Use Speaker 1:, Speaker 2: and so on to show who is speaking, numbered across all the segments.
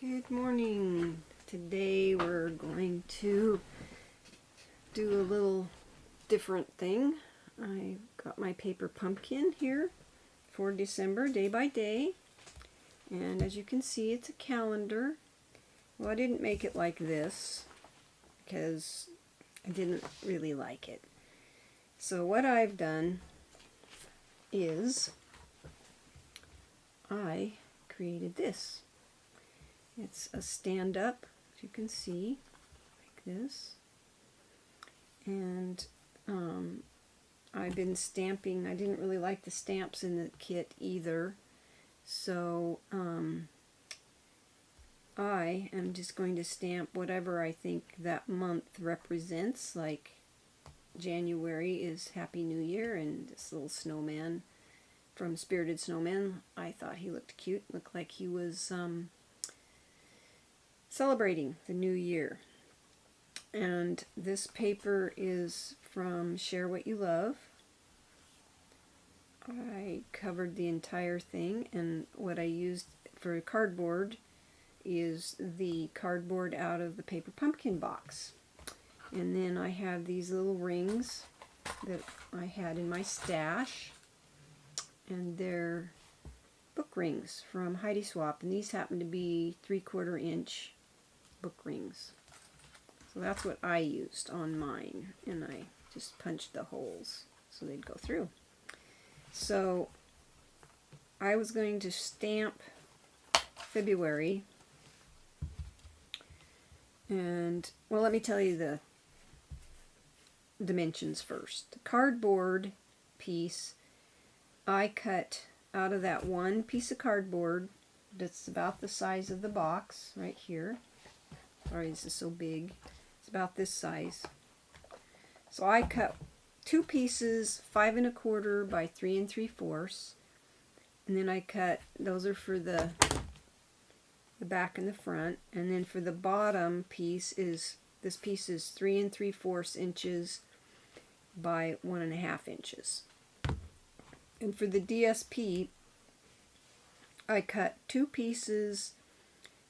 Speaker 1: Good morning. Today we're going to do a little different thing. I got my paper pumpkin here for December, day by day. And as you can see, it's a calendar. Well, I didn't make it like this because I didn't really like it. So what I've done is I created this. It's a stand-up, as you can see, like this. And I've been stamping. I didn't really like the stamps in the kit either. So I am just going to stamp whatever I think that month represents. Like January is Happy New Year, and this little snowman from Spirited Snowman, I thought he looked cute. Looked like he was celebrating the new year. And this paper is from Share What You Love. I covered the entire thing, and what I used for cardboard is the cardboard out of the paper pumpkin box. And then I have these little rings that I had in my stash, and they're book rings from Heidi Swap, and these happen to be 3/4 inch book rings. So that's what I used on mine, and I just punched the holes so they'd go through. So I was going to stamp February, and well, let me tell you the dimensions first. The cardboard piece I cut out of that one piece of cardboard that's about the size of the box right here. Sorry, this is so big. It's about this size. So I cut two pieces, 5 1/4 by 3 3/4, and then I cut, those are for the back and the front, and then for the bottom piece is, this piece is 3 3/4 inches by 1 1/2 inches. And for the DSP, I cut two pieces,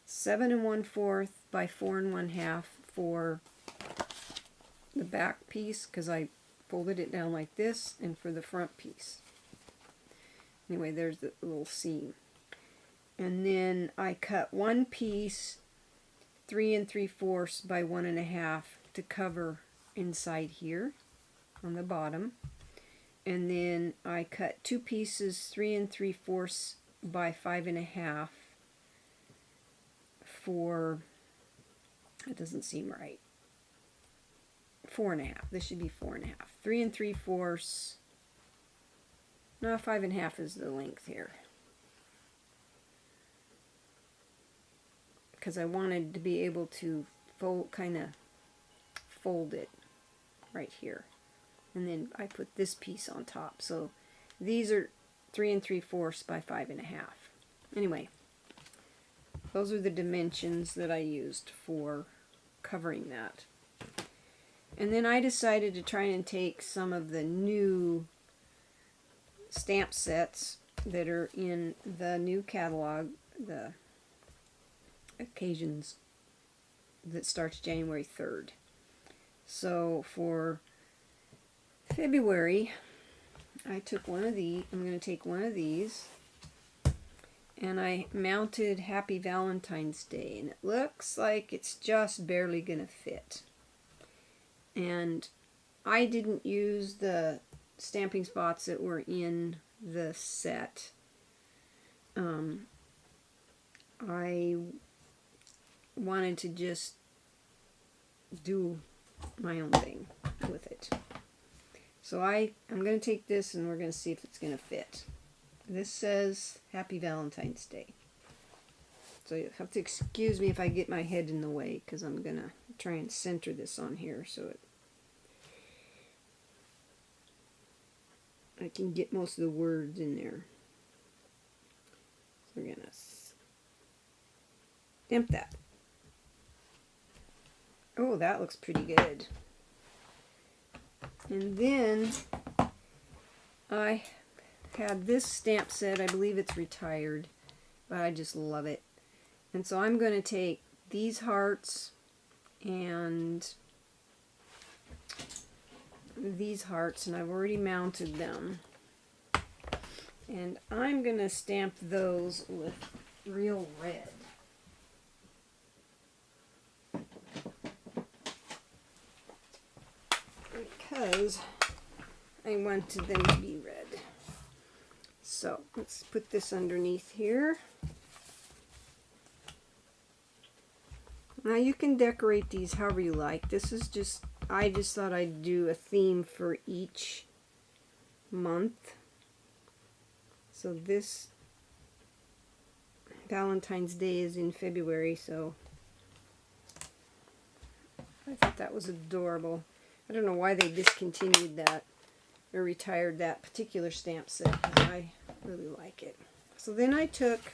Speaker 1: 7 1/4 by 4 1/2 for the back piece, because I folded it down like this, and for the front piece. Anyway, there's the little seam. And then I cut one piece 3 3/4 by 1 1/2 to cover inside here on the bottom. And then I cut two pieces 3 3/4 by 5 1/2 for, it doesn't seem right, 4 1/2. This should be 4 1/2. 3 3/4. No, 5 1/2 is the length here, because I wanted to be able to fold, kind of fold it right here, and then I put this piece on top. So these are 3 3/4 by 5 1/2. Anyway, those are the dimensions that I used for covering that. And then I decided to try and take some of the new stamp sets that are in the new catalog, the occasions that starts January 3rd. So for February, I took one of these. I'm going to take one of these, and I mounted Happy Valentine's Day, and it looks like it's just barely going to fit. And I didn't use the stamping spots that were in the set. I wanted to just do my own thing with it. So I'm going to take this, and we're going to see if it's going to fit. This says Happy Valentine's Day. So you have to excuse me if I get my head in the way, because I'm going to try and center this on here so I can get most of the words in there. So we're going to stamp that. Oh, that looks pretty good. And then I had this stamp set. I believe it's retired, but I just love it. And so I'm going to take these hearts and these hearts, and I've already mounted them. And I'm going to stamp those with real red. Because I wanted them to be red. So let's put this underneath here. Now you can decorate these however you like. This is just, I just thought I'd do a theme for each month. So this Valentine's Day is in February, so I thought that was adorable. I don't know why they discontinued that or retired that particular stamp set, because I really like it. So then I took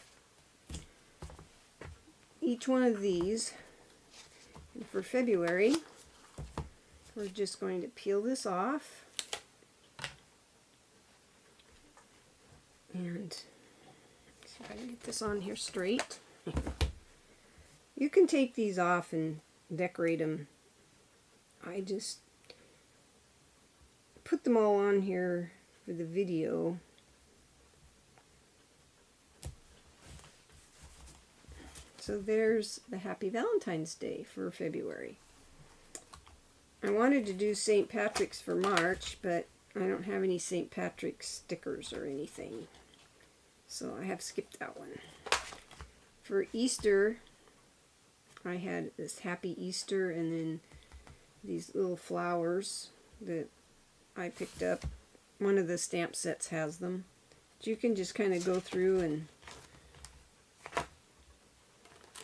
Speaker 1: each one of these, and for February we're just going to peel this off, and see if I can get this on here straight. You can take these off and decorate them. I just put them all on here for the video. So there's the Happy Valentine's Day for February. I wanted to do St. Patrick's for March, but I don't have any St. Patrick's stickers or anything, so I have skipped that one. For Easter, I had this Happy Easter and then these little flowers that I picked up. One of the stamp sets has them. But you can just kind of go through, and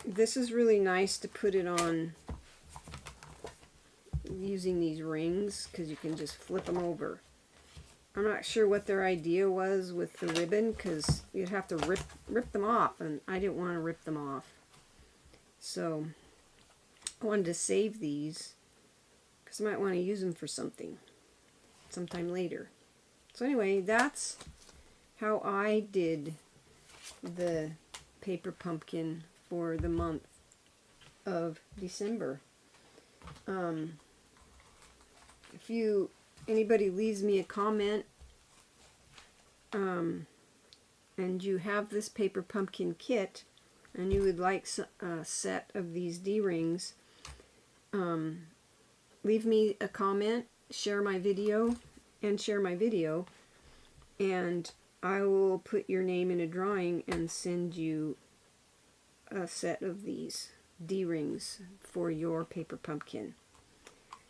Speaker 1: this is really nice to put it on using these rings, because you can just flip them over. I'm not sure what their idea was with the ribbon, because you'd have to rip them off, and I didn't want to rip them off. So I wanted to save these, because I might want to use them for something sometime later. So anyway, that's how I did the paper pumpkin for the month of December. If anybody leaves me a comment and you have this paper pumpkin kit and you would like a set of these D-rings, leave me a comment, share my video, and I will put your name in a drawing and send you a set of these D-rings for your paper pumpkin.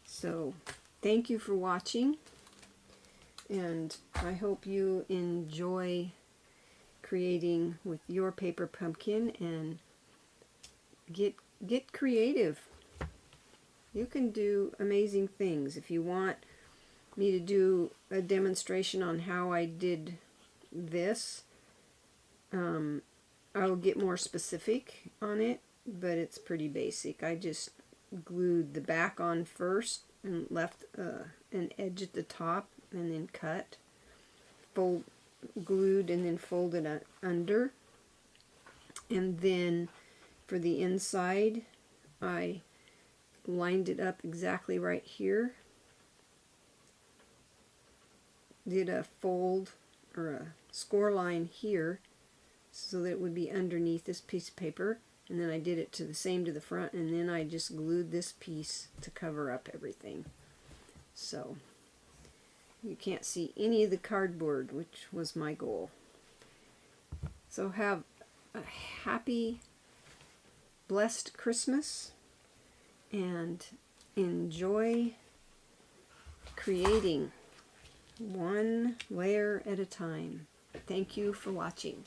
Speaker 1: So thank you for watching, and I hope you enjoy creating with your paper pumpkin and get creative. You can do amazing things. If you want me to do a demonstration on how I did this, I'll get more specific on it, but it's pretty basic. I just glued the back on first and left an edge at the top and then cut, glued and then folded under, and then for the inside I lined it up exactly right here, did a fold or a score line here so that it would be underneath this piece of paper, and then I did it to the front, and then I just glued this piece to cover up everything. So you can't see any of the cardboard, which was my goal. So have a happy, blessed Christmas, and enjoy creating one layer at a time. Thank you for watching.